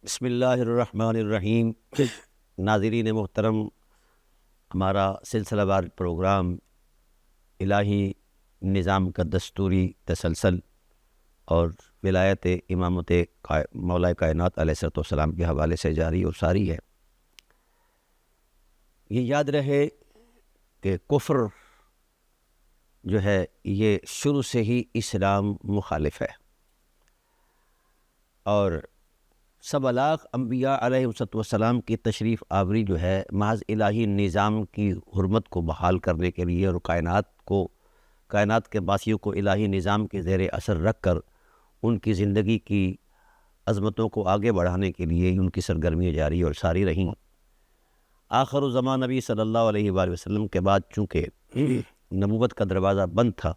بسم اللہ الرحمن الرحیم۔ ناظرین محترم، ہمارا سلسلہ وار پروگرام الہی نظام کا دستوری تسلسل اور ولایت امامت مولا کائنات علیہ الصلوۃ والسلام کے حوالے سے جاری اور ساری ہے۔ یہ یاد رہے کہ کفر جو ہے یہ شروع سے ہی اسلام مخالف ہے، اور سوا لاکھ انبیاء علیہ السلام کی تشریف آوری جو ہے محض الہی نظام کی حرمت کو بحال کرنے کے لیے اور کائنات کے باسیوں کو الہی نظام کے زیر اثر رکھ کر ان کی زندگی کی عظمتوں کو آگے بڑھانے کے لیے ان کی سرگرمیاں جاری اور ساری رہیں۔ آخر الزمان نبی صلی اللہ علیہ وآلہ وسلم کے بعد چونکہ نبوت کا دروازہ بند تھا،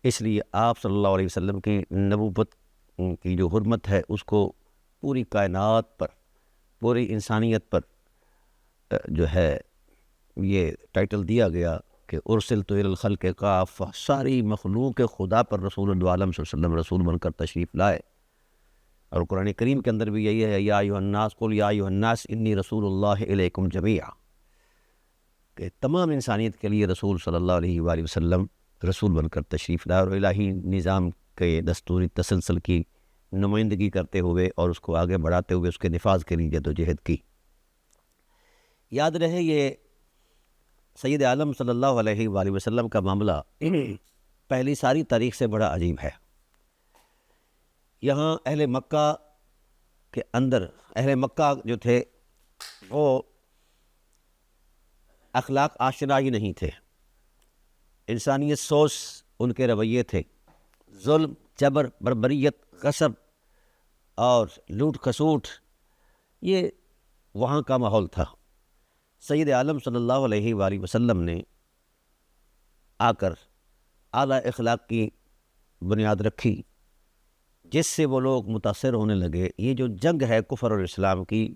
اس لیے آپ صلی اللہ علیہ وسلم کی نبوت کی جو حرمت ہے اس کو پوری کائنات پر، پوری انسانیت پر جو ہے یہ ٹائٹل دیا گیا کہ ارسلت الی الخلق کافہ، ساری مخلوق خدا پر رسول عالم صلی اللہ علیہ وسلم رسول بن کر تشریف لائے۔ اور قرآن کریم کے اندر بھی یہی ہے، یا ایھا الناس قل یا ایھا الناس انی رسول اللہ الیکم جمیعا، کہ تمام انسانیت کے لیے رسول صلی اللہ علیہ وآلہ وسلم رسول بن کر تشریف لائے اور الہی نظام کے دستوری تسلسل کی نمائندگی کرتے ہوئے اور اس کو آگے بڑھاتے ہوئے اس کے نفاذ کے لیے جدوجہد کی۔ یاد رہے یہ سید عالم صلی اللہ علیہ وآلہ وسلم کا معاملہ پہلی ساری تاریخ سے بڑا عجیب ہے۔ یہاں اہل مکہ کے اندر، اہل مکہ جو تھے وہ اخلاق آشنا ہی نہیں تھے، انسانیت سوز ان کے رویے تھے، ظلم، جبر، بربریت، غصب اور لوٹ کھسوٹ، یہ وہاں کا ماحول تھا۔ سید عالم صلی اللہ علیہ وآلہ وسلم نے آ کر اعلیٰ اخلاق کی بنیاد رکھی، جس سے وہ لوگ متاثر ہونے لگے۔ یہ جو جنگ ہے کفر اور اسلام کی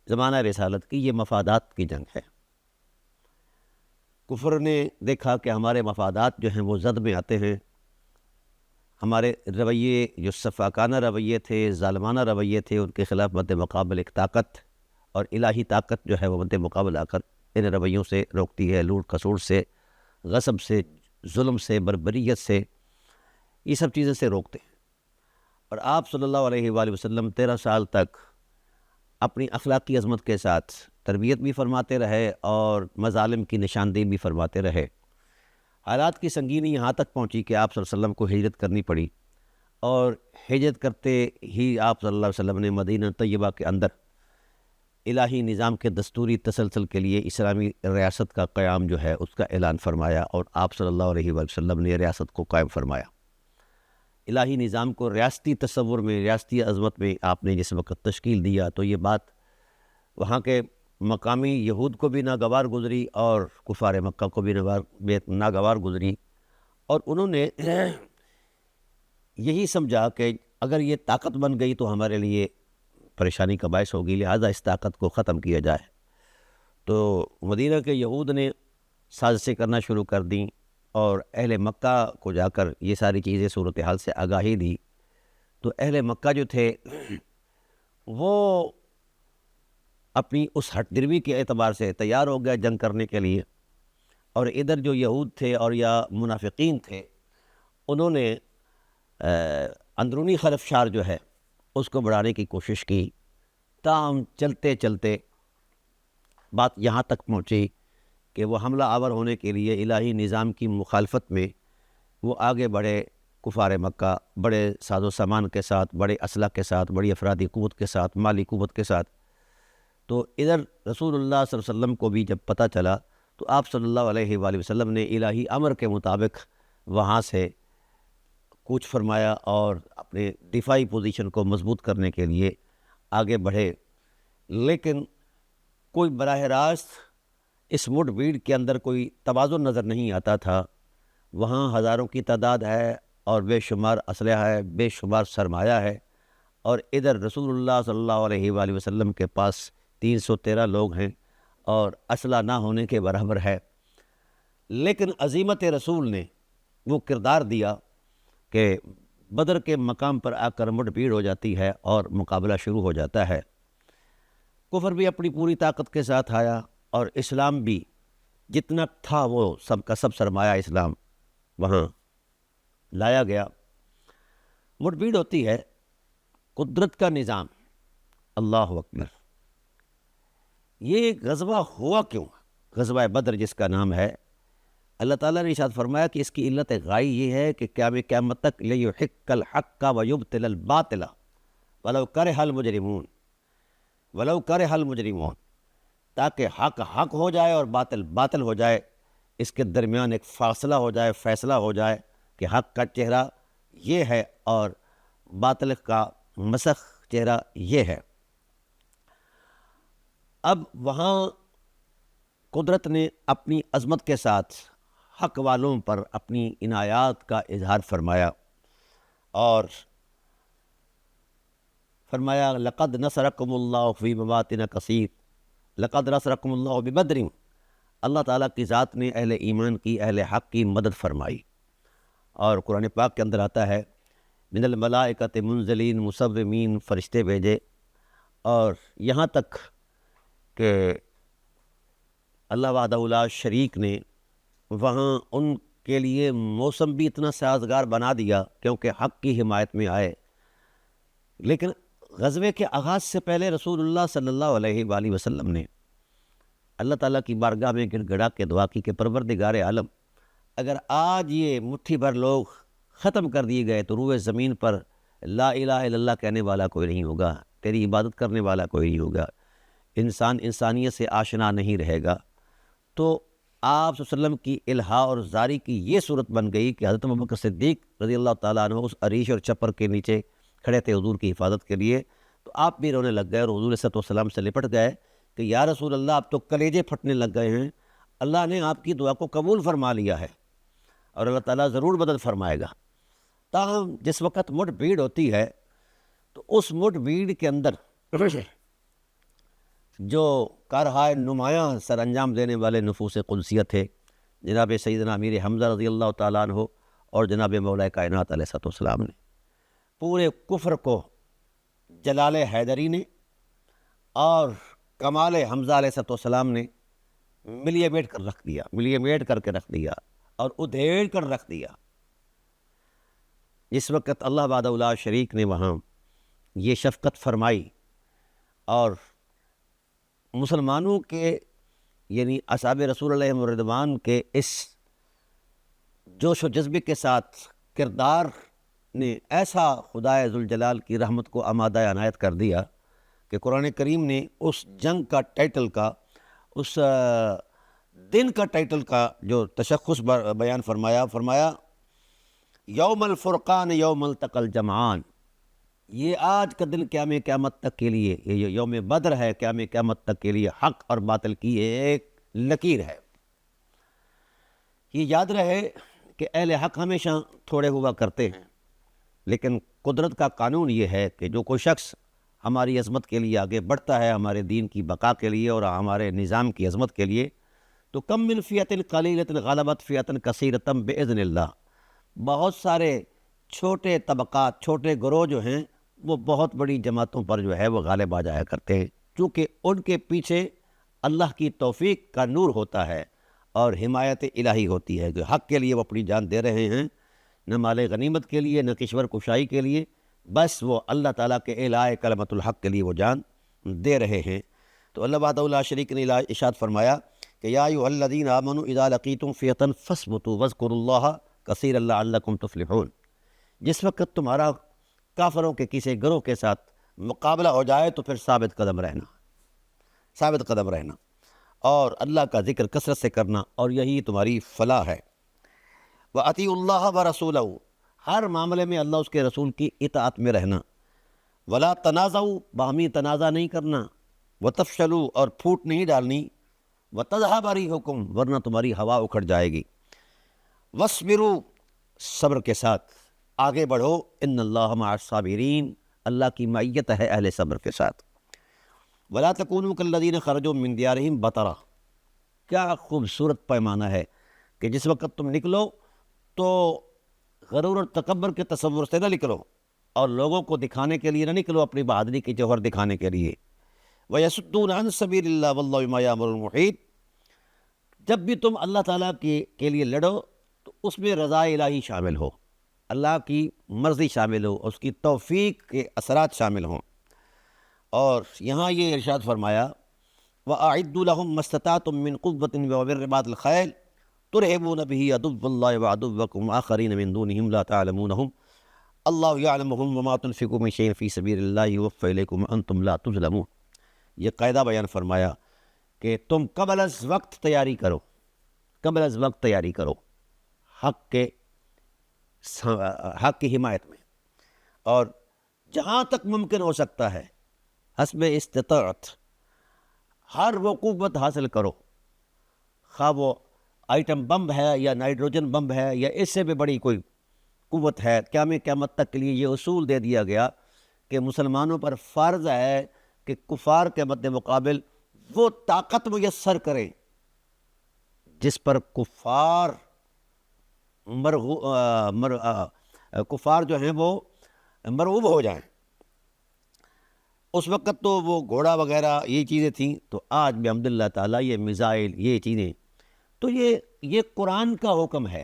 زمانہ رسالت کی، یہ مفادات کی جنگ ہے۔ کفر نے دیکھا کہ ہمارے مفادات جو ہیں وہ زد میں آتے ہیں، ہمارے رویے جو سفاکانہ رویے تھے، ظالمانہ رویے تھے، ان کے خلاف مد مقابل ایک طاقت، اور الہی طاقت جو ہے وہ مد مقابل آ کر ان رویوں سے روکتی ہے، لوٹ کھسوٹ سے، غصب سے، ظلم سے، بربریت سے، یہ سب چیزیں سے روکتے ہیں۔ اور آپ صلی اللہ علیہ وآلہ وسلم 13 سال تک اپنی اخلاقی عظمت کے ساتھ تربیت بھی فرماتے رہے اور مظالم کی نشاندہی بھی فرماتے رہے۔ حالات کی سنگینی یہاں تک پہنچی کہ آپ صلی اللہ علیہ وسلم کو ہجرت کرنی پڑی، اور ہجرت کرتے ہی آپ صلی اللہ علیہ وسلم نے مدینہ طیبہ کے اندر الہی نظام کے دستوری تسلسل کے لیے اسلامی ریاست کا قیام جو ہے اس کا اعلان فرمایا، اور آپ صلی اللہ علیہ وآلہ وسلم نے ریاست کو قائم فرمایا۔ الہی نظام کو ریاستی تصور میں، ریاستی عظمت میں آپ نے جس وقت تشکیل دیا تو یہ بات وہاں کے مقامی یہود کو بھی ناگوار گزری اور کفار مکہ کو بھی ناگوار گزری، اور انہوں نے یہی سمجھا کہ اگر یہ طاقت بن گئی تو ہمارے لیے پریشانی کا باعث ہوگی، لہذا اس طاقت کو ختم کیا جائے۔ تو مدینہ کے یہود نے سازشیں کرنا شروع کر دیں اور اہل مکہ کو جا کر یہ ساری چیزیں صورتحال سے آگاہی دی۔ تو اہل مکہ جو تھے وہ اپنی اس ہٹ دروی کے اعتبار سے تیار ہو گیا جنگ کرنے کے لیے، اور ادھر جو یہود تھے اور یا منافقین تھے انہوں نے اندرونی خلفشار جو ہے اس کو بڑھانے کی کوشش کی۔ تاہم چلتے چلتے بات یہاں تک پہنچی کہ وہ حملہ آور ہونے کے لیے الہی نظام کی مخالفت میں وہ آگے بڑھے۔ کفار مکہ بڑے ساز و سامان کے ساتھ، بڑے اسلحہ کے ساتھ، بڑی افرادی قوت کے ساتھ، مالی قوت کے ساتھ۔ تو ادھر رسول اللہ صلی اللہ علیہ وسلم کو بھی جب پتہ چلا تو آپ صلی اللہ علیہ وآلہ وسلم نے الہی امر کے مطابق وہاں سے کوچ فرمایا اور اپنے دفاعی پوزیشن کو مضبوط کرنے کے لیے آگے بڑھے۔ لیکن کوئی براہ راست اس مڈ بھیڑ کے اندر کوئی توازن نظر نہیں آتا تھا۔ وہاں ہزاروں کی تعداد ہے اور بے شمار اسلحہ ہے، بے شمار سرمایہ ہے، اور ادھر رسول اللہ صلی اللہ علیہ وآلہ وسلم کے پاس 313 لوگ ہیں اور اسلحہ نہ ہونے کے برابر ہے۔ لیکن عزیمت رسول نے وہ کردار دیا کہ بدر کے مقام پر آ کر مٹ بھیڑ ہو جاتی ہے اور مقابلہ شروع ہو جاتا ہے۔ کفر بھی اپنی پوری طاقت کے ساتھ آیا اور اسلام بھی جتنا تھا وہ سب کا سب سرمایہ اسلام وہاں لایا گیا۔ مٹ بھیڑ ہوتی ہے، قدرت کا نظام، اللہ اکبر۔ یہ غزوہ ہوا کیوں؟ غزوہ بدر جس کا نام ہے، اللہ تعالیٰ نے ارشاد فرمایا کہ اس کی علت غائی یہ ہے کہ قیامت تک لیحق الحق ویبطل الباطل ولو کرہ المجرمون، ولو کرہ المجرمون، تاکہ حق حق ہو جائے اور باطل باطل ہو جائے، اس کے درمیان ایک فاصلہ ہو جائے، فیصلہ ہو جائے کہ حق کا چہرہ یہ ہے اور باطل کا مسخ چہرہ یہ ہے۔ اب وہاں قدرت نے اپنی عظمت کے ساتھ حق والوں پر اپنی عنایات کا اظہار فرمایا اور فرمایا لقد نصرکم اللہ فی مواطن کثیر، لقد نصرکم اللہ ببدر، اللہ تعالیٰ کی ذات نے اہل ایمان کی، اہل حق کی مدد فرمائی۔ اور قرآن پاک کے اندر آتا ہے من الملائکۃ منزلین مصومین، فرشتے بھیجے، اور یہاں تک کہ اللہ وحدہ لا شریک نے وہاں ان کے لیے موسم بھی اتنا سازگار بنا دیا کیونکہ حق کی حمایت میں آئے۔ لیکن غزوے کے آغاز سے پہلے رسول اللہ صلی اللہ علیہ وآلہ وسلم نے اللہ تعالیٰ کی بارگاہ میں گڑ گڑا کے دعا کی کہ پروردگار عالم، اگر آج یہ مٹھی بھر لوگ ختم کر دیے گئے تو روئے زمین پر لا الہ الا اللہ کہنے والا کوئی نہیں ہوگا، تیری عبادت کرنے والا کوئی نہیں ہوگا، انسان انسانیت سے آشنا نہیں رہے گا۔ تو آپ صلی اللہ علیہ وسلم کی الہا اور زاری کی یہ صورت بن گئی کہ حضرت ابوبکر صدیق رضی اللہ تعالیٰ عنہ اس عریش اور چپر کے نیچے کھڑے تھے حضور کی حفاظت کے لیے، تو آپ بھی رونے لگ گئے اور حضور صلی اللہ علیہ وسلم سے لپٹ گئے کہ یا رسول اللہ آپ تو کلیجے پھٹنے لگ گئے ہیں، اللہ نے آپ کی دعا کو قبول فرما لیا ہے اور اللہ تعالیٰ ضرور مدد فرمائے گا۔ تاہم جس وقت مٹ بھیڑ ہوتی ہے تو اس مٹ بھیڑ کے اندر جو کارہائے نمایاں سر انجام دینے والے نفوس قدسیت تھے، جناب سیدنا امیر حمزہ رضی اللہ تعالیٰ عنہ اور جناب مولا کائنات علیہ السلام نے پورے کفر کو جلال حیدری نے اور کمال حمزہ علیہ السلام نے ملیے میٹ کر رکھ دیا، ملیے میٹ کر کے رکھ دیا اور ادھیڑ کر رکھ دیا۔ اس وقت اللہ وحدہ لا شریک نے وہاں یہ شفقت فرمائی اور مسلمانوں کے یعنی اصحاب رسول اللہ رضوان کے اس جوش و جذبے کے ساتھ کردار نے ایسا خدائے ذوالجلال کی رحمت کو آمادہ عنایت کر دیا کہ قرآن کریم نے اس جنگ کا ٹائٹل کا، اس دن کا ٹائٹل کا جو تشخص بیان فرمایا یوم الفرقان یوم التقى الجمعان، یہ آج کا دن قیامت تک کے لیے، یہ یوم بدر ہے، قیامت تک کے لیے حق اور باطل کی ایک لکیر ہے۔ یہ یاد رہے کہ اہل حق ہمیشہ تھوڑے ہوا کرتے ہیں، لیکن قدرت کا قانون یہ ہے کہ جو کوئی شخص ہماری عظمت کے لیے آگے بڑھتا ہے، ہمارے دین کی بقا کے لیے اور ہمارے نظام کی عظمت کے لیے، تو کم من فیۃ قلیلۃ غلبت فیۃ کثیرۃ باذن اللہ، بہت سارے چھوٹے طبقات، چھوٹے گروہ جو ہیں وہ بہت بڑی جماعتوں پر جو ہے وہ غالب آ جایا کرتے ہیں، چونکہ ان کے پیچھے اللہ کی توفیق کا نور ہوتا ہے اور حمایت الہی ہوتی ہے کہ حق کے لیے وہ اپنی جان دے رہے ہیں، نہ مال غنیمت کے لیے، نہ کشور کشائی کے لیے، بس وہ اللہ تعالیٰ کے اعلاء کلمت الحق کے لیے وہ جان دے رہے ہیں۔ تو اللہ وحدہ لا شریک نے ارشاد فرمایا کہ یا ایھا الذین آمنوا اذا لقیتم فئۃ فاثبتوا واذکروا اللہ کثیرا لعلکم تفلحون، جس وقت تمہارا کافروں کے کسی گروہ کے ساتھ مقابلہ ہو جائے تو پھر ثابت قدم رہنا اور اللہ کا ذکر کثرت سے کرنا، اور یہی تمہاری فلاح ہے۔ وَأَطِیعُوا اللَّهَ وَرَسُولَهُ، ہر معاملے میں اللہ اس کے رسول کی اطاعت میں رہنا۔ وَلَا تَنَازَعُوا، باہمی تنازع نہیں کرنا۔ وَتَفْشَلُوا، اور پھوٹ نہیں ڈالنی۔ وَتَذْهَبَ رِيحُكُمْ، ورنہ تمہاری ہوا اکھڑ جائے گی۔ وَاصْبِرُوا، صبر کے ساتھ آگے بڑھو۔ ان اللہ مع الصابرین، اللہ کی معیت ہے اہل صبر کے ساتھ۔ ولا تکونوا کالذین خرجوا من دیارہم بطرا، کیا خوبصورت پیمانہ ہے کہ جس وقت تم نکلو تو غرور اور تکبر کے تصور سے نہ نکلو، اور لوگوں کو دکھانے کے لیے نہ نکلو، اپنی بہادری کی جوہر دکھانے کے لیے۔ وَيَصُدُّونَ عَنْ سَبِيلِ اللَّهِ وَاللَّهُ بِمَا يَأْمُرُ الْمُحِيطِ۔ جب بھی تم اللہ تعالیٰ کے لیے لڑو تو اس میں رضا الہی شامل ہو، اللہ کی مرضی شامل ہو، اس کی توفیق کے اثرات شامل ہوں۔ اور یہاں یہ ارشاد فرمایا وَأَعِدُّوا لَهُم مَّا اسْتَطَعْتُم مِّن قُوَّةٍ وَمِن رِّبَاطِ الْخَيْلِ تُرْهِبُونَ بِهِ عَدُوَّ اللَّهِ وَعَدُوَّكُمْ آخَرِينَ مِن دُونِهِمْ لَا تَعْلَمُونَهُمْ اللَّهُ يَعْلَمُهُمْ وَمَا تُنْفِقُوا مِن شَيْءٍ فِي سَبِيلِ اللَّهِ يُوَفَّ إِلَيْكُمْ وَأَنْتُمْ لَا تُظْلَمُونَ۔ یہ قاعدہ بیان فرمایا کہ تم قبل از وقت تیاری کرو، قبل از وقت تیاری کرو حق کی حمایت میں، اور جہاں تک ممکن ہو سکتا ہے حسب استطاعت ہر وہ قوت حاصل کرو، خواہ وہ آئٹم بم ہے یا نائٹروجن بم ہے یا اس سے بھی بڑی کوئی قوت ہے۔ قیامت تک کے لیے یہ اصول دے دیا گیا کہ مسلمانوں پر فرض ہے کہ کفار کے مد مقابل وہ طاقت میسر کریں جس پر کفار جو ہیں وہ مرعوب ہو جائیں۔ اس وقت تو وہ گھوڑا وغیرہ یہ چیزیں تھیں، تو آج بھی الحمد للہ تعالیٰ یہ میزائل یہ چیزیں، تو یہ قرآن کا حکم ہے،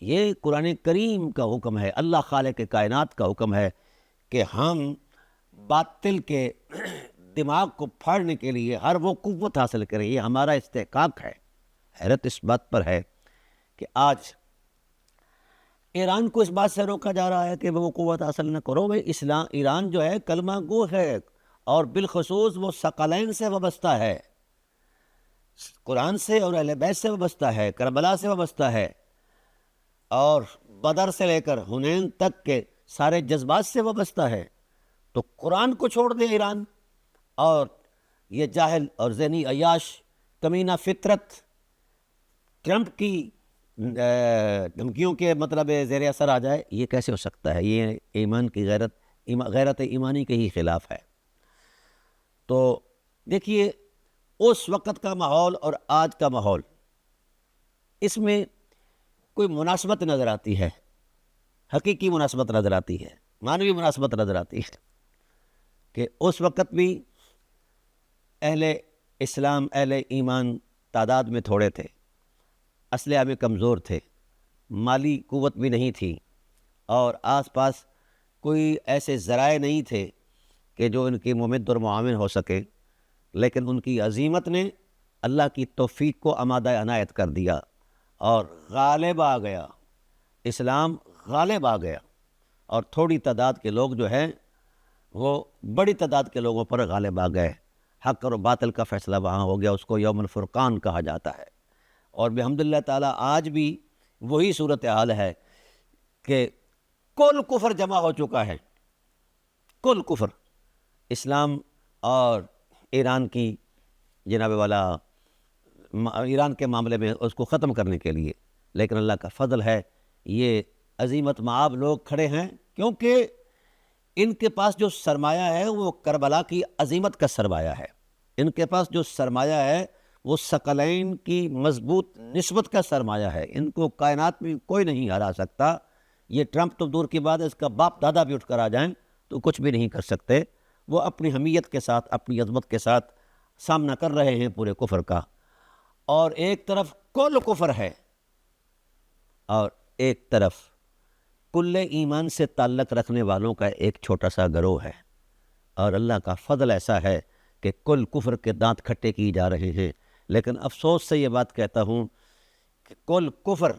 یہ قرآن کریم کا حکم ہے، اللہ خالق کائنات کا حکم ہے کہ ہم باطل کے دماغ کو پھاڑنے کے لیے ہر وہ قوت حاصل کریں۔ یہ ہمارا استحقاق ہے۔ حیرت اس بات پر ہے کہ آج ایران کو اس بات سے روکا جا رہا ہے کہ وہ قوت حاصل نہ کرو۔ بھائی ایران جو ہے کلمہ گو ہے، اور بالخصوص وہ ثقلین سے وابستہ ہے، قرآن سے اور اہل بیت سے وابستہ ہے، کربلا سے وابستہ ہے، اور بدر سے لے کر حنین تک کے سارے جذبات سے وابستہ ہے۔ تو قرآن کو چھوڑ دے ایران، اور یہ جاہل اور ذہنی عیاش کمینہ فطرت ٹرمپ کی دھمکیوں کے مطلب زیر اثر آ جائے، یہ کیسے ہو سکتا ہے؟ یہ ایمان کی غیرت ایمانی کے ہی خلاف ہے۔ تو دیکھیے اس وقت کا ماحول اور آج کا ماحول، اس میں کوئی مناسبت نظر آتی ہے، حقیقی مناسبت نظر آتی ہے، معنوی مناسبت نظر آتی ہے کہ اس وقت بھی اہل اسلام اہل ایمان تعداد میں تھوڑے تھے، اسلحہ میں کمزور تھے، مالی قوت بھی نہیں تھی، اور آس پاس کوئی ایسے ذرائع نہیں تھے کہ جو ان کی ممد اور معاون ہو سکے، لیکن ان کی عزیمت نے اللہ کی توفیق کو آمادہ عنایت کر دیا، اور غالب آ گیا، اسلام غالب آ گیا، اور تھوڑی تعداد کے لوگ جو ہیں وہ بڑی تعداد کے لوگوں پر غالب آ گئے۔ حق اور باطل کا فیصلہ وہاں ہو گیا، اس کو یوم الفرقان کہا جاتا ہے۔ اور بحمدللہ تعالیٰ آج بھی وہی صورتحال ہے کہ کل کفر جمع ہو چکا ہے، کل کفر اسلام اور ایران کی جناب والا ایران کے معاملے میں اس کو ختم کرنے کے لیے۔ لیکن اللہ کا فضل ہے، یہ عظیمت مآب لوگ کھڑے ہیں، کیونکہ ان کے پاس جو سرمایہ ہے وہ کربلا کی عظیمت کا سرمایہ ہے، ان کے پاس جو سرمایہ ہے وہ ثقلین کی مضبوط نسبت کا سرمایہ ہے، ان کو کائنات میں کوئی نہیں ہرا سکتا۔ یہ ٹرمپ تو دور کی بات ہے، اس کا باپ دادا بھی اٹھ کر آ جائیں تو کچھ بھی نہیں کر سکتے۔ وہ اپنی حمیت کے ساتھ، اپنی عظمت کے ساتھ سامنا کر رہے ہیں پورے کفر کا، اور ایک طرف کل کفر ہے اور ایک طرف کل ایمان سے تعلق رکھنے والوں کا ایک چھوٹا سا گروہ ہے۔ اور اللہ کا فضل ایسا ہے کہ کل کفر کے دانت کھٹے کیے جا رہے ہیں، لیکن افسوس سے یہ بات کہتا ہوں کہ کل کفر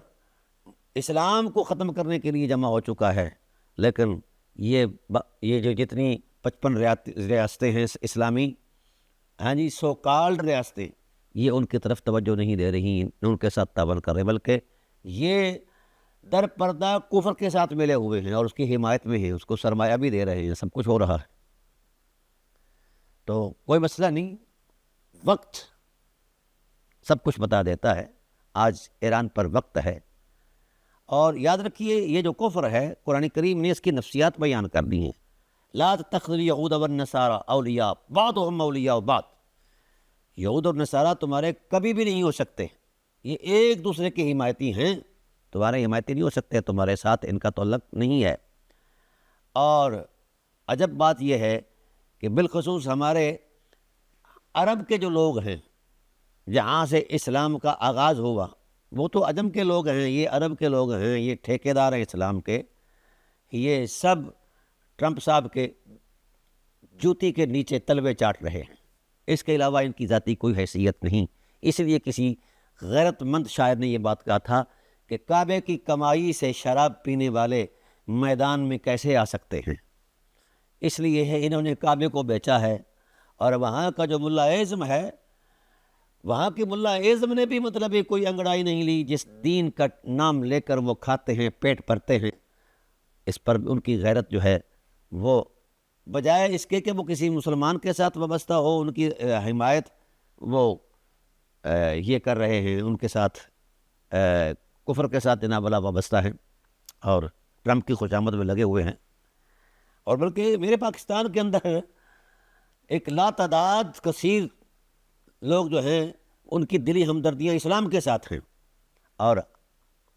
اسلام کو ختم کرنے کے لیے جمع ہو چکا ہے، لیکن یہ جو جتنی 55 ریاستیں ہیں اسلامی، ہاں جی، سو کالڈ ریاستیں، یہ ان کی طرف توجہ نہیں دے رہی، ان کے ساتھ تعاون کر رہے، بلکہ یہ در پردہ کفر کے ساتھ ملے ہوئے ہیں اور اس کی حمایت میں ہیں، اس کو سرمایہ بھی دے رہے ہیں، سب کچھ ہو رہا ہے۔ تو کوئی مسئلہ نہیں، وقت سب کچھ بتا دیتا ہے۔ آج ایران پر وقت ہے، اور یاد رکھیے یہ جو کفر ہے، قرآن کریم نے اس کی نفسیات بیان کر دی ہیں۔ لا تتخذوا اليهود والنصارى اولیاء بعضهم اولیاء بعض، یہود اور نصارہ تمہارے کبھی بھی نہیں ہو سکتے، یہ ایک دوسرے کے حمایتی ہیں، تمہارے حمایتی نہیں ہو سکتے، تمہارے ساتھ ان کا تعلق نہیں ہے۔ اور عجب بات یہ ہے کہ بالخصوص ہمارے عرب کے جو لوگ ہیں جہاں سے اسلام کا آغاز ہوا، وہ تو عجم کے لوگ ہیں، یہ عرب کے لوگ ہیں، یہ ٹھیکیدار ہیں اسلام کے، یہ سب ٹرمپ صاحب کے جوتی کے نیچے تلوے چاٹ رہے ہیں، اس کے علاوہ ان کی ذاتی کوئی حیثیت نہیں۔ اس لیے کسی غیرت مند شاعر نے یہ بات کہا تھا کہ کعبے کی کمائی سے شراب پینے والے میدان میں کیسے آ سکتے ہیں۔ اس لیے ہے انہوں نے کعبے کو بیچا ہے، اور وہاں کا جو ملا اعظم ہے، وہاں کی ملا اعظم نے بھی مطلب کوئی انگڑائی نہیں لی، جس دین کا نام لے کر وہ کھاتے ہیں، پیٹ بھرتے ہیں، اس پر ان کی غیرت جو ہے وہ بجائے اس کے کہ وہ کسی مسلمان کے ساتھ وابستہ ہو، ان کی حمایت وہ یہ کر رہے ہیں، ان کے ساتھ کفر کے ساتھ جناب والا وابستہ ہیں اور ٹرمپ کی خوشامد میں لگے ہوئے ہیں۔ اور بلکہ میرے پاکستان کے اندر ایک لاتعداد کثیر لوگ جو ہیں ان کی دلی ہمدردیاں اسلام کے ساتھ ہیں، اور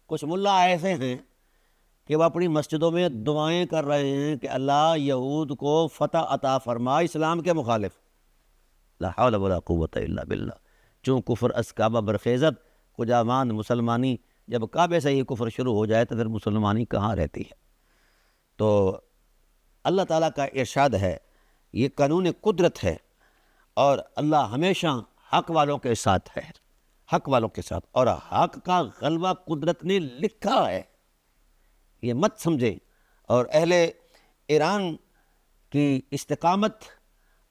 کچھ ملا ایسے ہیں کہ وہ اپنی مسجدوں میں دعائیں کر رہے ہیں کہ اللہ یہود کو فتح عطا فرما اسلام کے مخالف، لا حول ولا قوت الا باللہ۔ چون کفر از کعبہ برخیزت، کجا ماند مسلمانی، جب کعبے سے ہی کفر شروع ہو جائے تو پھر مسلمانی کہاں رہتی ہے۔ تو اللہ تعالیٰ کا ارشاد ہے، یہ قانون قدرت ہے، اور اللہ ہمیشہ حق والوں کے ساتھ ہے، حق والوں کے ساتھ، اور حق کا غلبہ قدرت نے لکھا ہے، یہ مت سمجھیں۔ اور اہل ایران کی استقامت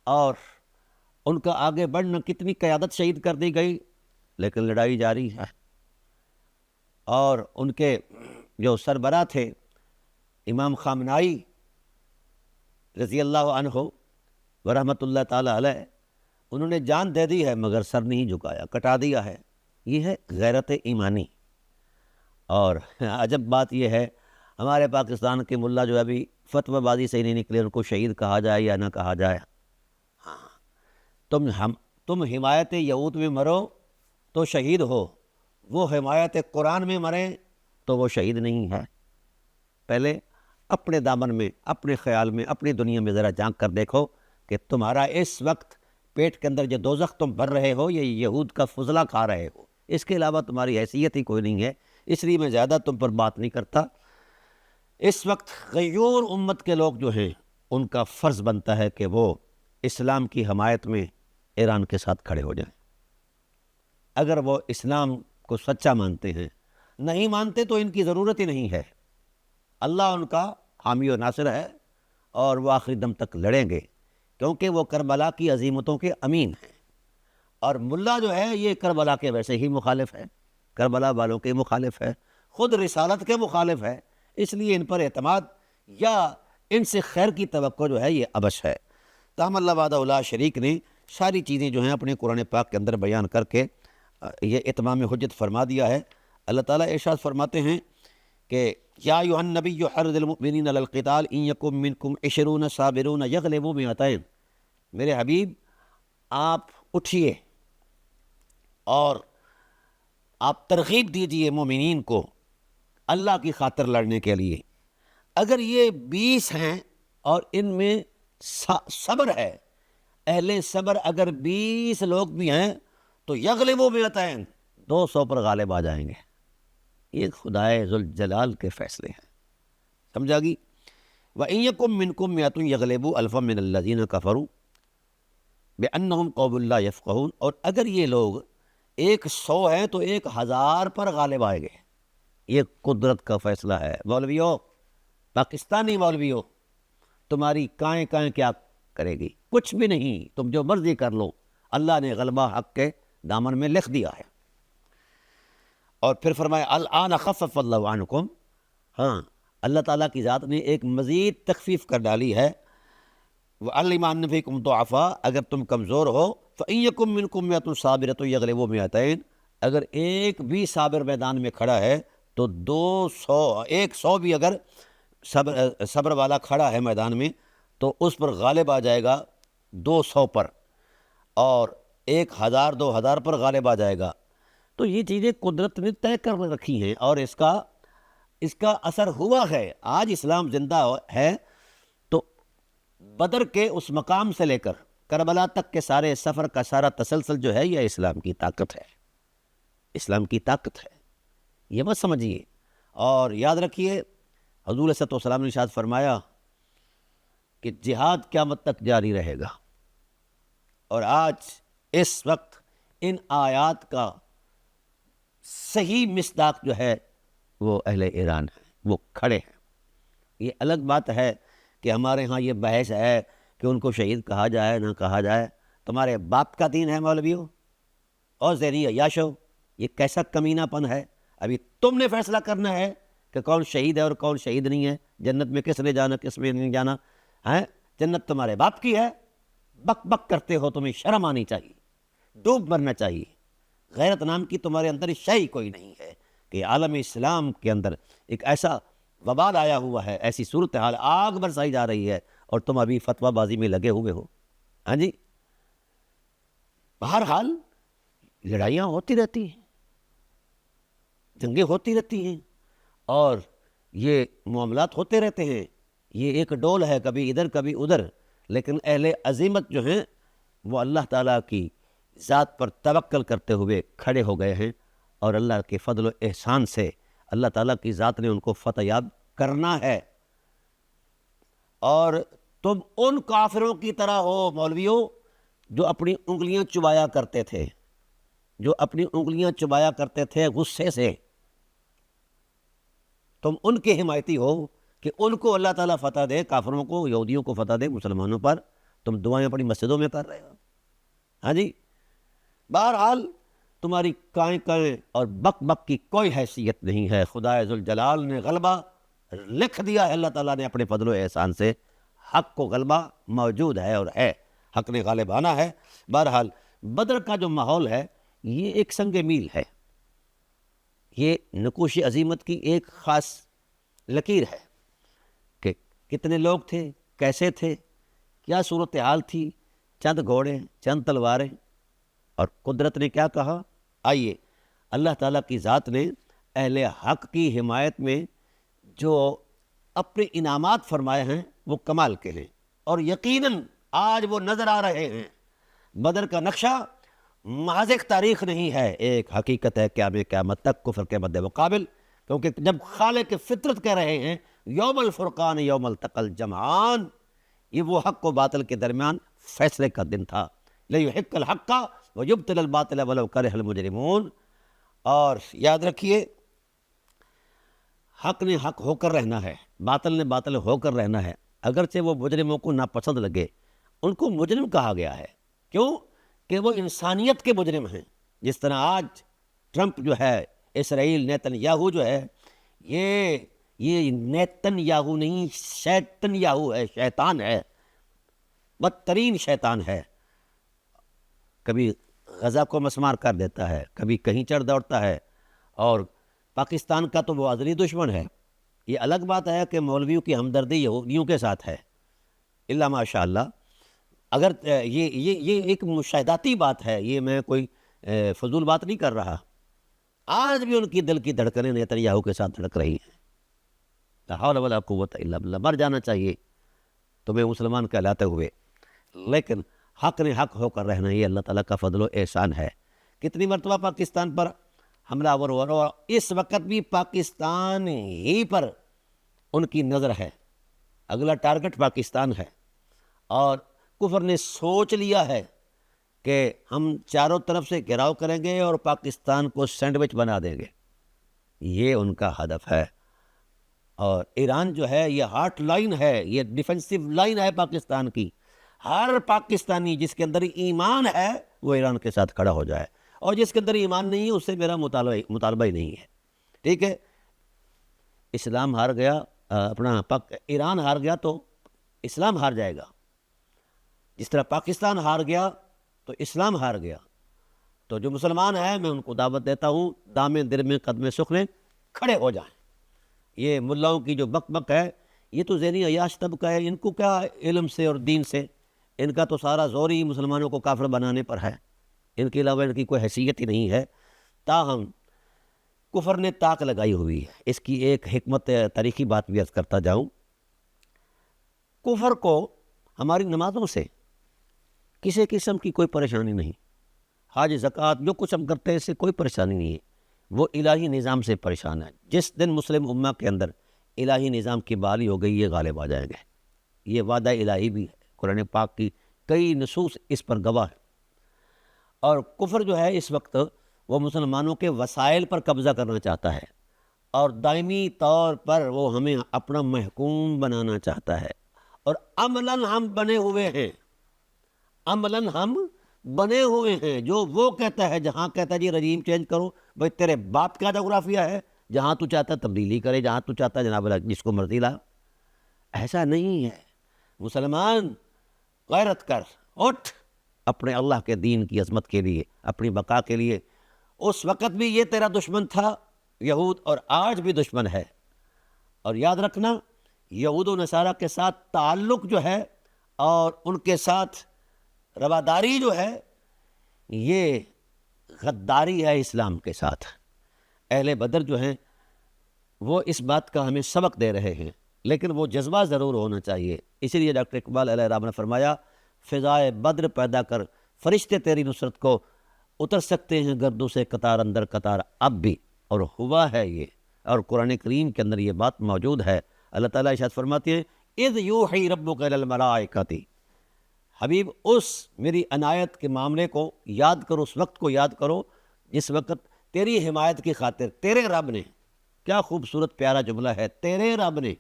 اور ان کا آگے بڑھنا، کتنی قیادت شہید کر دی گئی، لیکن لڑائی جاری ہے۔ اور ان کے جو سربراہ تھے امام خامنائی رضی اللہ عنہ ورحمۃ اللہ تعالی علیہ، انہوں نے جان دے دی ہے مگر سر نہیں جھکایا، کٹا دیا ہے۔ یہ ہے غیرت ایمانی۔ اور عجب بات یہ ہے، ہمارے پاکستان کے ملا جو ابھی فتوی بازی سے ہی نہیں نکلے، ان کو شہید کہا جائے یا نہ کہا جائے۔ تم حمایت یہود میں مرو تو شہید ہو، وہ حمایت قرآن میں مریں تو وہ شہید نہیں ہے۔ پہلے اپنے دامن میں، اپنے خیال میں، اپنی دنیا میں ذرا جھانک کر دیکھو کہ تمہارا اس وقت پیٹ کے اندر جو دوزخ تم بھر رہے ہو، یہ یہود کا فضلہ کھا رہے ہو، اس کے علاوہ تمہاری حیثیت ہی کوئی نہیں ہے۔ اس لیے میں زیادہ تم پر بات نہیں کرتا۔ اس وقت غیور امت کے لوگ جو ہیں، ان کا فرض بنتا ہے کہ وہ اسلام کی حمایت میں ایران کے ساتھ کھڑے ہو جائیں۔ اگر وہ اسلام کو سچا مانتے ہیں، نہیں مانتے تو ان کی ضرورت ہی نہیں ہے۔ اللہ ان کا حامی و ناصر ہے، اور وہ آخری دم تک لڑیں گے، کیونکہ وہ کربلا کی عظیمتوں کے امین ہیں۔ اور ملا جو ہے یہ کربلا کے ویسے ہی مخالف ہے، کربلا والوں کے مخالف ہے، خود رسالت کے مخالف ہے، اس لیے ان پر اعتماد یا ان سے خیر کی توقع جو ہے یہ ابش ہے۔ تاہم اللہ وحدہ لا شریک نے ساری چیزیں جو ہیں اپنے قرآن پاک کے اندر بیان کر کے یہ اتمام حجت فرما دیا ہے۔ اللہ تعالیٰ ارشاد فرماتے ہیں کہ یا ایھا النبی حرض المؤمنین علی القتال ان یکن منکم 20 صابرون یغلبوا 200۔ میرے حبیب آپ اٹھیے اور آپ ترغیب دیجئے مومنین کو اللہ کی خاطر لڑنے کے لیے۔ اگر یہ 20 ہیں اور ان میں صبر ہے، اہل صبر اگر 20 لوگ بھی ہیں تو یغلبوا 200، 200 پر غالب آ جائیں گے۔ یہ خدائے ذوالجلال کے فیصلے ہیں، سمجھا گی؟ وَإِن يَكُن مِّنكُم مِّائَةٌ يَغْلِبُوا أَلْفًا مِّنَ الَّذِينَ كَفَرُوا بِأَنَّهُمْ قَوْمٌ لَّا يَفْقَهُونَ۔ اور اگر یہ لوگ 100 ہیں تو 1000 پر غالب آئے گے۔ یہ قدرت کا فیصلہ ہے۔ مولویوں، پاکستانی مولویوں، تمہاری کائیں کائیں کیا کرے گی؟ کچھ بھی نہیں، تم جو مرضی کر لو، اللہ نے غلبہ حق کے دامن میں لکھ دیا ہے۔ اور پھر فرمایا الآن خفف اللہ عنکم، ہاں اللہ تعالیٰ کی ذات نے ایک مزید تخفیف کر ڈالی ہے۔ وَعَلِمَ أَنَّ فِيكُمْ ضُعَفَاءَ، اگر تم کمزور ہو، فَإِن يَكُن مِّنكُم مِّائَةٌ صَابِرَةٌ يَغْلِبُوا 200، اگر ایک بھی صابر میدان میں کھڑا ہے تو 100 بھی اگر صبر والا کھڑا ہے میدان میں تو اس پر غالب آ جائے گا 200 پر، اور 1000 2000 پر غالب آ جائے گا۔ تو یہ چیزیں قدرت نے طے کر رکھی ہیں، اور اس کا اس کا اثر ہوا ہے. آج اسلام زندہ ہے تو بدر کے اس مقام سے لے کر کربلا تک کے سارے سفر کا سارا تسلسل جو ہے یہ اسلام کی طاقت ہے. اسلام کی طاقت ہے، یہ مت سمجھیے. اور یاد رکھیے حضور صلی اللہ علیہ وسلم نے ارشاد فرمایا کہ جہاد قیامت تک جاری رہے گا. اور آج اس وقت ان آیات کا صحیح مصداق جو ہے وہ اہل ایران ہے، وہ کھڑے ہیں. یہ الگ بات ہے کہ ہمارے ہاں یہ بحث ہے کہ ان کو شہید کہا جائے نہ کہا جائے. تمہارے باپ کا دین ہے مولویوں اور ذہنی عیاشو، یہ کیسا کمینہ پن ہے. ابھی تم نے فیصلہ کرنا ہے کہ کون شہید ہے اور کون شہید نہیں ہے، جنت میں کس نے جانا کس میں نہیں جانا ہے. جنت تمہارے باپ کی ہے. بک بک کرتے ہو، تمہیں شرم آنی چاہیے، ڈوب مرنا چاہیے. غیرت نام کی تمہارے اندر شے کوئی نہیں ہے کہ عالم اسلام کے اندر ایک ایسا وبال آیا ہوا ہے، ایسی صورتحال آگ برسائی جا رہی ہے اور تم ابھی فتویٰ بازی میں لگے ہوئے ہو. ہاں جی، بہرحال لڑائیاں ہوتی رہتی ہیں، جنگیں ہوتی رہتی ہیں اور یہ معاملات ہوتے رہتے ہیں. یہ ایک ڈول ہے، کبھی ادھر کبھی ادھر. لیکن اہل عزیمت جو ہیں وہ اللہ تعالیٰ کی ذات پر توکل کرتے ہوئے کھڑے ہو گئے ہیں اور اللہ کے فضل و احسان سے اللہ تعالیٰ کی ذات نے ان کو فتح یاب کرنا ہے. اور تم ان کافروں کی طرح ہو مولویوں جو اپنی انگلیاں چبایا کرتے تھے، جو اپنی انگلیاں چبایا کرتے تھے غصے سے. تم ان کے حمایتی ہو کہ ان کو اللہ تعالیٰ فتح دے، کافروں کو یہودیوں کو فتح دے مسلمانوں پر. تم دعائیں اپنی مسجدوں میں کر رہے ہو. ہاں جی، بہرحال تمہاری کائیں کائیں اور بک بک کی کوئی حیثیت نہیں ہے. خدا ذوالجلال نے غلبہ لکھ دیا ہے، اللہ تعالیٰ نے اپنے فضل و احسان سے. حق کو غلبہ موجود ہے اور ہے، حق نے غالب آنا ہے. بہرحال بدر کا جو ماحول ہے یہ ایک سنگ میل ہے، یہ نقوش عظیمت کی ایک خاص لکیر ہے کہ کتنے لوگ تھے، کیسے تھے، کیا صورتحال تھی. چند گھوڑے، چند تلواریں، اور قدرت نے کیا کہا. آئیے اللہ تعالیٰ کی ذات نے اہل حق کی حمایت میں جو اپنے انعامات فرمائے ہیں وہ کمال کے ہیں اور یقیناً آج وہ نظر آ رہے ہیں. بدر کا نقشہ محض ایک تاریخ نہیں ہے، ایک حقیقت ہے قیامت تک کفر کے مد مقابل. کیونکہ جب خالق فطرت کہہ رہے ہیں یوم الفرقان یوم التقى الجمعان، یہ وہ حق و باطل کے درمیان فیصلے کا دن تھا. لِيُحِقَّ الْحَقَّ وَيُبْطِلَ الْبَاطِلَ وَلَوْ كَرِهَ الْمُجْرِمُونَ. اور یاد رکھیے حق نے حق ہو کر رہنا ہے، باطل نے باطل ہو کر رہنا ہے. اگرچہ وہ مجرموں کو ناپسند لگے، ان کو مجرم کہا گیا ہے. کیوں؟ کہ وہ انسانیت کے مجرم ہیں. جس طرح آج ٹرمپ جو ہے، اسرائیل نیتن یاہو جو ہے، یہ نیتن یاہو نہیں، شیطن یاہو ہے، شیطان ہے، بدترین شیطان ہے. کبھی غزہ کو مسمار کر دیتا ہے، کبھی کہیں چڑھ دوڑتا ہے، اور پاکستان کا تو وہ ازلی دشمن ہے. یہ الگ بات ہے کہ مولویوں کی ہمدردی یہودیوں کے ساتھ ہے، الا ماشاء اللہ. اگر یہ ایک مشاہداتی بات ہے، یہ میں کوئی فضول بات نہیں کر رہا. آج بھی ان کی دل کی دھڑکنیں نیتن یاہو کے ساتھ دھڑک رہی ہیں. لا حول ولا قوت الا باللہ. مر جانا چاہیے تمہیں مسلمان کہلاتے ہوئے، لیکن حق نے حق ہو کر رہنا، یہ اللہ تعالیٰ کا فضل و احسان ہے. کتنی مرتبہ پاکستان پر حملہ آور ہوا، اور اس وقت بھی پاکستان ہی پر ان کی نظر ہے. اگلا ٹارگٹ پاکستان ہے، اور کفر نے سوچ لیا ہے کہ ہم چاروں طرف سے گھیراؤ کریں گے اور پاکستان کو سینڈوچ بنا دیں گے. یہ ان کا ہدف ہے. اور ایران جو ہے یہ ہارٹ لائن ہے، یہ ڈیفنسو لائن ہے پاکستان کی. ہر پاکستانی جس کے اندر ایمان ہے وہ ایران کے ساتھ کھڑا ہو جائے، اور جس کے اندر ایمان نہیں ہے اس سے میرا مطالبہ ہی نہیں ہے. ٹھیک ہے، اسلام ہار گیا، ایران ہار گیا تو اسلام ہار جائے گا. جس طرح پاکستان ہار گیا تو اسلام ہار گیا. تو جو مسلمان ہیں میں ان کو دعوت دیتا ہوں دامے در میں قدم سخن کھڑے ہو جائیں. یہ ملاؤں کی جو بک بک ہے یہ تو ذہنی عیاش طبقہ ہے، ان کو کیا علم سے اور دین سے، ان کا تو سارا زور ہی مسلمانوں کو کافر بنانے پر ہے. ان کے علاوہ ان کی کوئی حیثیت ہی نہیں ہے. تاہم کفر نے طاق لگائی ہوئی ہے۔ اس کی ایک حکمت تاریخی بات بھی عرض کرتا جاؤں، کفر کو ہماری نمازوں سے کسی قسم کی کوئی پریشانی نہیں، حج زکوٰۃ جو کچھ ہم کرتے ہیں اس سے کوئی پریشانی نہیں ہے، وہ الہی نظام سے پریشان ہے۔ جس دن مسلم امہ کے اندر الہی نظام کی بحالی ہو گئی، یہ غالب آ جائیں گے۔ یہ وعدہ الہی بھی ہے، قرآن پاک کی کئی نصوص اس پر گواہ ہیں۔ اور کفر جو ہے اس وقت وہ مسلمانوں کے وسائل پر قبضہ کرنا چاہتا ہے، اور دائمی طور پر وہ ہمیں اپنا محکوم بنانا چاہتا ہے، اور عملاً ہم بنے ہوئے ہیں، عملاً ہم بنے ہوئے ہیں۔ جو وہ کہتا ہے، جہاں کہتا ہے جی رجیم چینج کرو، بھائی تیرے باپ کا جغرافیہ ہے، جہاں تو چاہتا ہے تبدیلی کرے، جہاں تو چاہتا ہے جناب جس کو مرضی لا۔ ایسا نہیں ہے۔ مسلمان غیرت کر، اٹھ اپنے اللہ کے دین کی عظمت کے لیے، اپنی بقا کے لیے۔ اس وقت بھی یہ تیرا دشمن تھا یہود، اور آج بھی دشمن ہے۔ اور یاد رکھنا، یہود و نصارہ کے ساتھ تعلق جو ہے اور ان کے ساتھ رواداری جو ہے، یہ غداری ہے اسلام کے ساتھ۔ اہل بدر جو ہیں وہ اس بات کا ہمیں سبق دے رہے ہیں، لیکن وہ جذبہ ضرور ہونا چاہیے۔ اسی لیے ڈاکٹر اقبال علیہ الرحمہ نے فرمایا، فضائے بدر پیدا کر فرشتے تیری نصرت کو اتر سکتے ہیں گردوں سے قطار اندر قطار اب بھی، اور ہوا ہے یہ، اور قرآن کریم کے اندر یہ بات موجود ہے۔ اللہ تعالیٰ ارشاد فرماتے ہیں، اذ یوحی ربک الی الملائکۃ، حبیب اس میری عنایت کے معاملے کو یاد کرو، اس وقت کو یاد کرو جس وقت تیری حمایت کی خاطر تیرے رب نے، کیا خوبصورت پیارا جملہ ہے، تیرے رب نے،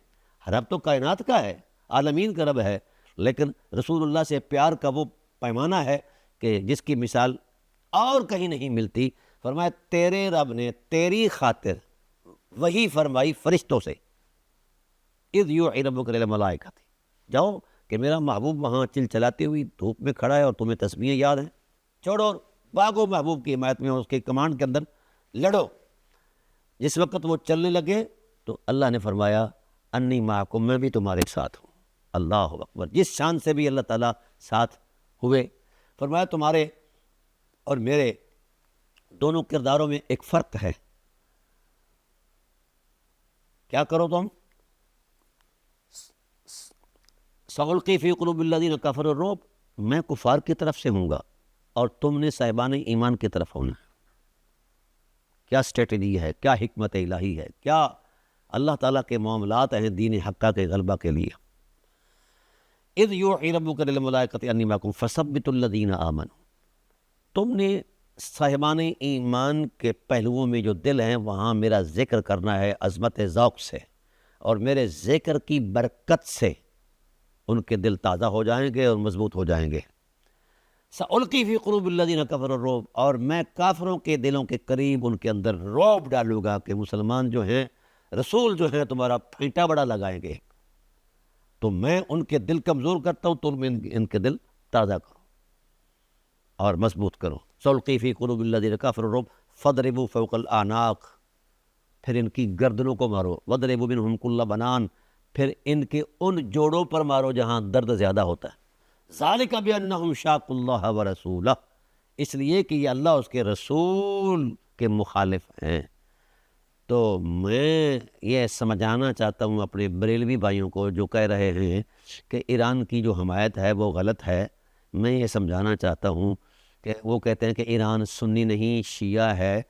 رب تو کائنات کا ہے، عالمین کا رب ہے، لیکن رسول اللہ سے پیار کا وہ پیمانہ ہے کہ جس کی مثال اور کہیں نہیں ملتی۔ فرمایا تیرے رب نے تیری خاطر وہی فرمائی فرشتوں سے، اذ یوحی ربک الی الملائکۃ، جاؤ کہ میرا محبوب وہاں چل چلاتی ہوئی دھوپ میں کھڑا ہے اور تمہیں تسبیحیں یاد ہیں، چھوڑو بھاگو محبوب کی حمایت میں، اس کے کمانڈ کے اندر لڑو۔ جس وقت وہ چلنے لگے تو اللہ نے فرمایا انی معکم، میں بھی تمہارے ساتھ ہوں۔ اللہ اکبر، جس شان سے بھی اللہ تعالیٰ ساتھ ہوئے، فرمایا تمہارے اور میرے دونوں کرداروں میں ایک فرق ہے۔ کیا کرو تم؟ سألقی فی قلوب الذین کفروا الرعب، میں کفار کی طرف سے ہوں گا اور تم نے صاحبان ایمان کی طرف ہونا ہے۔ کیا اسٹریٹجی ہے، کیا حکمت الہی ہے، کیا اللہ تعالیٰ کے معاملات ہیں دین حقہ کے غلبہ کے لیے۔ اذ یوحی ربک الی الملائکۃ انی معکم فثبتوا الذین آمنوا، تم نے صاحبان ایمان کے پہلوؤں میں جو دل ہیں وہاں میرا ذکر کرنا ہے عظمت ذوق سے، اور میرے ذکر کی برکت سے ان کے دل تازہ ہو جائیں گے اور مضبوط ہو جائیں گے۔ سألقی فی قلوب الذین کفروا الرعب، اور میں کافروں کے دلوں کے قریب ان کے اندر رعب ڈالوں گا کہ مسلمان جو ہیں، رسول جو ہیں تمہارا پھینٹا بڑا لگائیں گے، تو میں ان کے دل کمزور کرتا ہوں، تم ان کے دل تازہ کرو اور مضبوط کرو۔ سألقی فی قلوب الذین کفروا الرعب فاضربوا فوق الاعناق، پھر ان کی گردنوں کو مارو، واضربوا منہم کل بنان، پھر ان کے ان جوڑوں پر مارو جہاں درد زیادہ ہوتا ہے۔ ذالک بانہم شاقوا اللہ ورسولہ، اس لیے کہ یہ اللہ اس کے رسول کے مخالف ہیں۔ تو میں یہ سمجھانا چاہتا ہوں اپنے بریلوی بھائیوں کو جو کہہ رہے ہیں کہ ایران کی جو حمایت ہے وہ غلط ہے، میں یہ سمجھانا چاہتا ہوں کہ وہ کہتے ہیں کہ ایران سنی نہیں شیعہ ہے،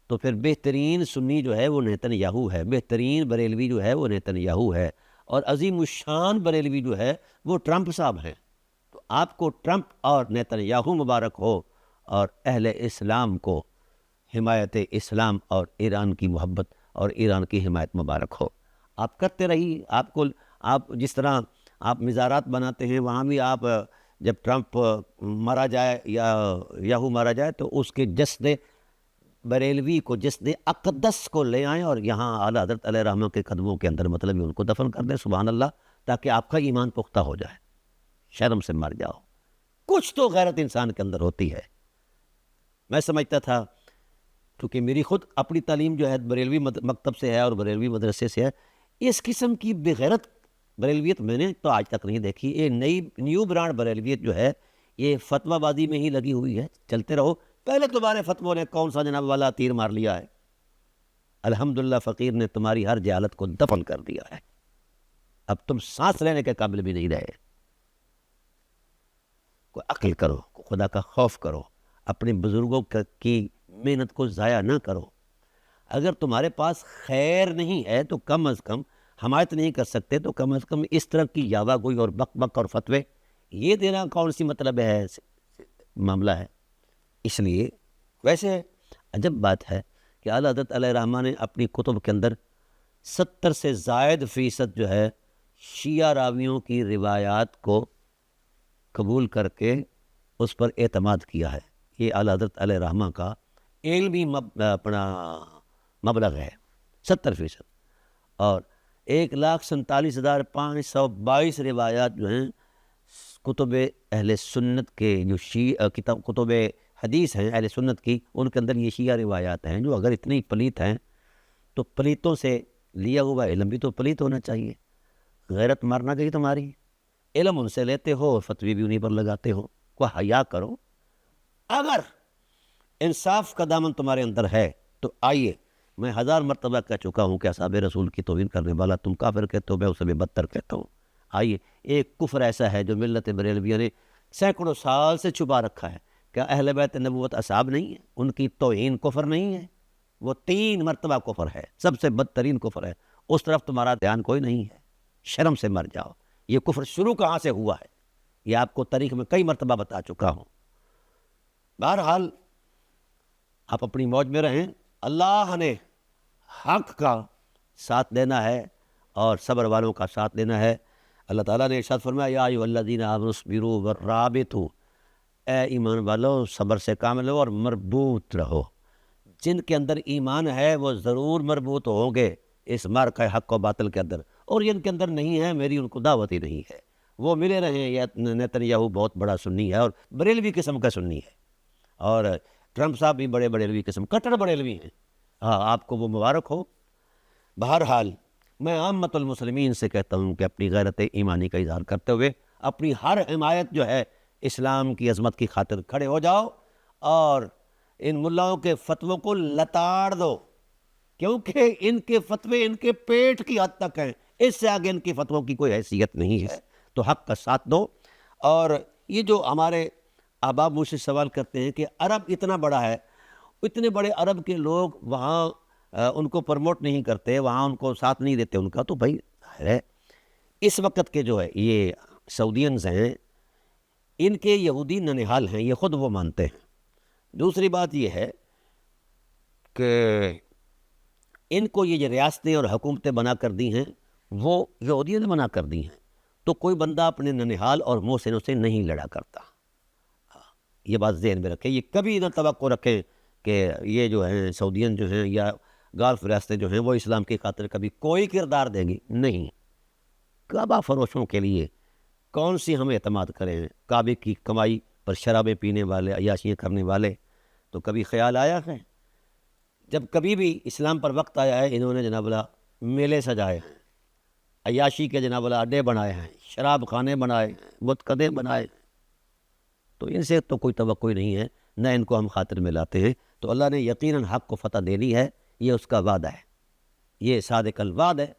تو پھر بہترین سنی جو ہے وہ نیتن یاہو ہے، بہترین بریلوی جو ہے وہ نیتن یاہو ہے، اور عظیم الشان بریلوی جو ہے وہ ٹرمپ صاحب ہیں۔ تو آپ کو ٹرمپ اور نیتن یاہو مبارک ہو، اور اہل اسلام کو حمایت اسلام اور ایران کی محبت اور ایران کی حمایت مبارک ہو۔ آپ کرتے رہیے، آپ جس طرح آپ مزارات بناتے ہیں، وہاں بھی آپ جب ٹرمپ مارا جائے یا یاہو مارا جائے تو اس کے جسد بریلوی کو، جسد اقدس کو لے آئیں اور یہاں اعلیٰ حضرت علیہ رحمہ کے قدموں کے اندر مطلب ان کو دفن کر دیں، سبحان اللہ، تاکہ آپ کا ایمان پختہ ہو جائے، شرم سے مر جاؤ۔ کچھ تو غیرت انسان کے اندر ہوتی ہے۔ میں سمجھتا تھا، کیونکہ میری خود اپنی تعلیم جو ہے بریلوی مکتب سے ہے اور بریلوی مدرسے سے ہے، اس قسم کی بغیرت بریلویت میں نے تو آج تک نہیں دیکھی۔ یہ نیو برانڈ بریلویت جو ہے یہ فتویٰ بازی میں ہی لگی ہوئی ہے۔ چلتے رہو، پہلے تمہارے فتووں نے کون سا جناب والا تیر مار لیا ہے؟ الحمدللہ فقیر نے تمہاری ہر جہالت کو دفن کر دیا ہے، اب تم سانس لینے کے قابل بھی نہیں رہے۔ کوئی عقل کرو، خدا کا خوف کرو، اپنے بزرگوں کی محنت کو ضائع نہ کرو۔ اگر تمہارے پاس خیر نہیں ہے تو کم از کم حمایت نہیں کر سکتے تو کم از کم اس طرح کی یاوہ گوئی اور بک بک اور فتوے یہ دینا کون سی مطلب ہے معاملہ ہے۔ اس لیے ویسے عجب بات ہے کہ اعلیٰ حضرت علیہ رحمٰ نے اپنی کتب کے اندر 70 سے زائد فیصد جو ہے شیعہ راویوں کی روایات کو قبول کر کے اس پر اعتماد کیا ہے۔ یہ اعلیٰ حضرت علیہ رحمٰ کا علمی اپنا مبلغ ہے 70%، اور 1,47,522 روایات جو ہیں کتب اہل سنت کے جو کتب حدیث ہیں اہل سنت کی، ان کے اندر یہ شیعہ روایات ہیں جو اگر اتنی پلیت ہیں تو پلیتوں سے لیا ہوا علم بھی تو پلیت ہونا چاہیے۔ غیرت مارنا چاہیے تمہاری، علم ان سے لیتے ہو اور فتوی بھی انہیں پر لگاتے ہو، کوئی حیا کرو۔ اگر انصاف کا دامن تمہارے اندر ہے تو آئیے، میں 1000 مرتبہ کہہ چکا ہوں کہ اصحاب رسول کی توہین کرنے والا تم کافر کہتے ہو، میں اسے بھی بدتر کہتا ہوں۔ آئیے، ایک کفر ایسا ہے جو ملت بریلویہ نے سینکڑوں سال سے چھپا رکھا ہے، کیا اہل بیت نبوت اصحاب نہیں ہیں؟ ان کی توہین کفر نہیں ہے؟ وہ 3 مرتبہ کفر ہے، سب سے بدترین کفر ہے، اس طرف تمہارا دھیان کوئی نہیں ہے۔ شرم سے مر جاؤ۔ یہ کفر شروع کہاں سے ہوا ہے یہ آپ کو تاریخ میں کئی مرتبہ بتا چکا ہوں۔ بہرحال آپ اپنی موج میں رہیں، اللہ نے حق کا ساتھ دینا ہے اور صبر والوں کا ساتھ دینا ہے۔ اللہ تعالیٰ نے ارشاد فرمایا یا ایھا الذین آمنوا اصبروا ورابطوا، اے ایمان والو صبر سے کام لو اور مربوط رہو۔ جن کے اندر ایمان ہے وہ ضرور مربوط ہوں گے اس معرکہ حق و باطل کے اندر، اور جن کے اندر نہیں ہے میری ان کو دعوت ہی نہیں ہے، وہ ملے رہیں۔ یا نیتن یاہو بہت بڑا سنی ہے اور بریلوی قسم کا سنی ہے، اور ٹرمپ صاحب بھی بڑے بریلوی قسم کٹر بریلوی ہیں، ہاں آپ کو وہ مبارک ہو۔ بہرحال میں عامت المسلمین سے کہتا ہوں کہ اپنی غیرت ایمانی کا اظہار کرتے ہوئے اپنی ہر حمایت جو ہے اسلام کی عظمت کی خاطر کھڑے ہو جاؤ اور ان ملاؤں کے فتووں کو لتاڑ دو، کیونکہ ان کے فتوے ان کے پیٹ کی حد تک ہیں، اس سے آگے ان کی فتووں کی کوئی حیثیت نہیں ہے۔ تو حق کا ساتھ دو۔ اور یہ جو ہمارے احباب مجھ سے سوال کرتے ہیں کہ عرب اتنا بڑا ہے، اتنے بڑے عرب کے لوگ وہاں ان کو پروموٹ نہیں کرتے، وہاں ان کو ساتھ نہیں دیتے ان کا، تو بھائی ہے اس وقت کے جو ہے یہ سعودینز ہیں، ان کے یہودی ننہال ہیں، یہ خود وہ مانتے ہیں۔ دوسری بات یہ ہے کہ ان کو یہ جو ریاستیں اور حکومتیں بنا کر دی ہیں وہ یہودیوں نے بنا کر دی ہیں، تو کوئی بندہ اپنے ننہال اور محسنوں سے نہیں لڑا کرتا۔ یہ بات ذہن میں رکھیں، یہ کبھی نہ توقع رکھیں کہ یہ جو ہیں سعودین جو ہیں یا گالف ریاستیں جو ہیں وہ اسلام کی خاطر کبھی کوئی کردار دیں گی، نہیں۔ کعبہ فروشوں کے لیے کون سی ہم اعتماد کریں؟ کعبے کی کمائی پر شرابیں پینے والے، عیاشیاں کرنے والے، تو کبھی خیال آیا ہے؟ جب کبھی بھی اسلام پر وقت آیا ہے انہوں نے جناب اللہ میلے سجائے ہیں، عیاشی کے جناب اللہ اڈے بنائے ہیں، شراب خانے بنائے ہیں، بتکدے بنائے ہیں، تو ان سے تو کوئی توقع ہی نہیں ہے، نہ ان کو ہم خاطر میں لاتے ہیں۔ تو اللہ نے یقیناً حق کو فتح دینی ہے، یہ اس کا وعدہ ہے، یہ صادق الوعد ہے،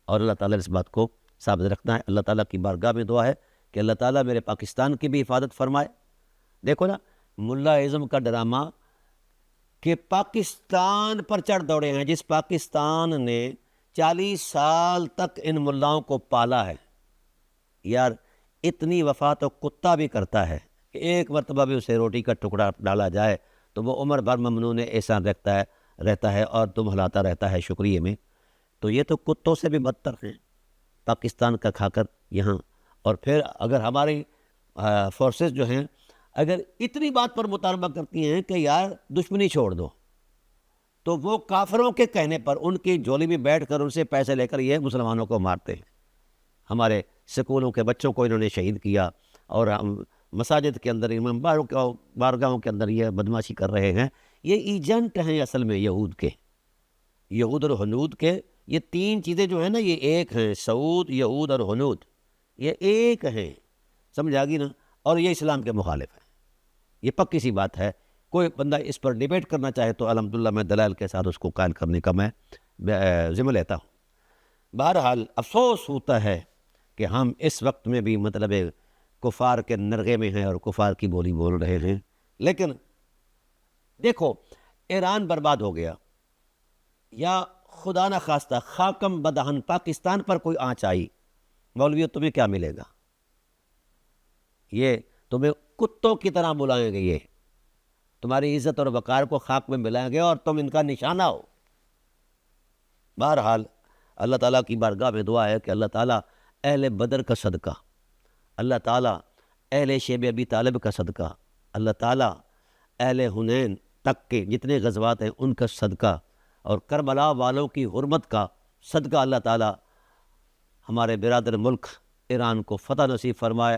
اور اللہ تعالیٰ نے اس بات کو ثابت رکھنا ہے۔ اللہ تعالیٰ کی بارگاہ میں دعا ہے کہ اللہ تعالیٰ میرے پاکستان کی بھی حفاظت فرمائے۔ دیکھو نا، ملا اعظم کا ڈرامہ کہ پاکستان پر چڑھ دوڑے ہیں، جس پاکستان نے 40 سال تک ان ملاؤں کو پالا ہے، یار اتنی وفا تو کتا بھی کرتا ہے کہ ایک مرتبہ بھی اسے روٹی کا ٹکڑا ڈالا جائے تو وہ عمر بھر ممنون احسان رہتا ہے اور تم ہلاتا رہتا ہے شکریہ میں۔ تو یہ تو کتوں سے بھی بدتر ہیں پاکستان کا کھا کر یہاں۔ اور پھر اگر ہماری فورسز جو ہیں اگر اتنی بات پر مطالبہ کرتی ہیں کہ یار دشمنی چھوڑ دو، تو وہ کافروں کے کہنے پر ان کی جولی میں بیٹھ کر ان سے پیسے لے کر یہ مسلمانوں کو مارتے ہیں۔ ہمارے سکولوں کے بچوں کو انہوں نے شہید کیا، اور مساجد کے اندر امام بارگاہوں کے اندر یہ بدماشی کر رہے ہیں۔ یہ ایجنٹ ہیں اصل میں یہود کے، یہود اور ہنود کے۔ یہ 3 چیزیں جو ہیں نا یہ ایک ہیں، سعود، یہود اور ہنود، یہ ایک ہیں، سمجھ آ گئی نا؟ اور یہ اسلام کے مخالف ہیں، یہ پکی سی بات ہے۔ کوئی بندہ اس پر ڈیبیٹ کرنا چاہے تو الحمدللہ میں دلائل کے ساتھ اس کو قائل کرنے کا میں ذمہ لیتا ہوں۔ بہرحال افسوس ہوتا ہے کہ ہم اس وقت میں بھی مطلب کفار کے نرغے میں ہیں اور کفار کی بولی بول رہے ہیں۔ لیکن دیکھو ایران برباد ہو گیا یا خدا نہ خواستہ خاکم بدہن پاکستان پر کوئی آنچ آئی، مولویوں تمہیں کیا ملے گا؟ یہ تمہیں کتوں کی طرح بلائیں گے، یہ تمہاری عزت اور وقار کو خاک میں ملائیں گے اور تم ان کا نشانہ ہو۔ بہرحال اللہ تعالیٰ کی بارگاہ میں دعا ہے کہ اللہ تعالیٰ اہل بدر کا صدقہ، اللہ تعالیٰ اہل شیب ابی طالب کا صدقہ، اللہ تعالیٰ اہل حنین تک کے جتنے غزوات ہیں ان کا صدقہ اور کربلا والوں کی حرمت کا صدقہ اللہ تعالیٰ ہمارے برادر ملک ایران کو فتح نصیب فرمائے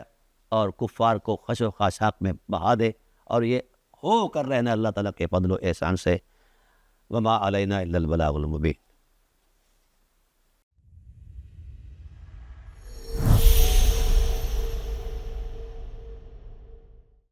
اور کفار کو خش و خاشاک میں بہا دے، اور یہ ہو کر رہنا اللہ تعالیٰ کے فضل و احسان سے۔ وما علینا الا البلاغ المبین۔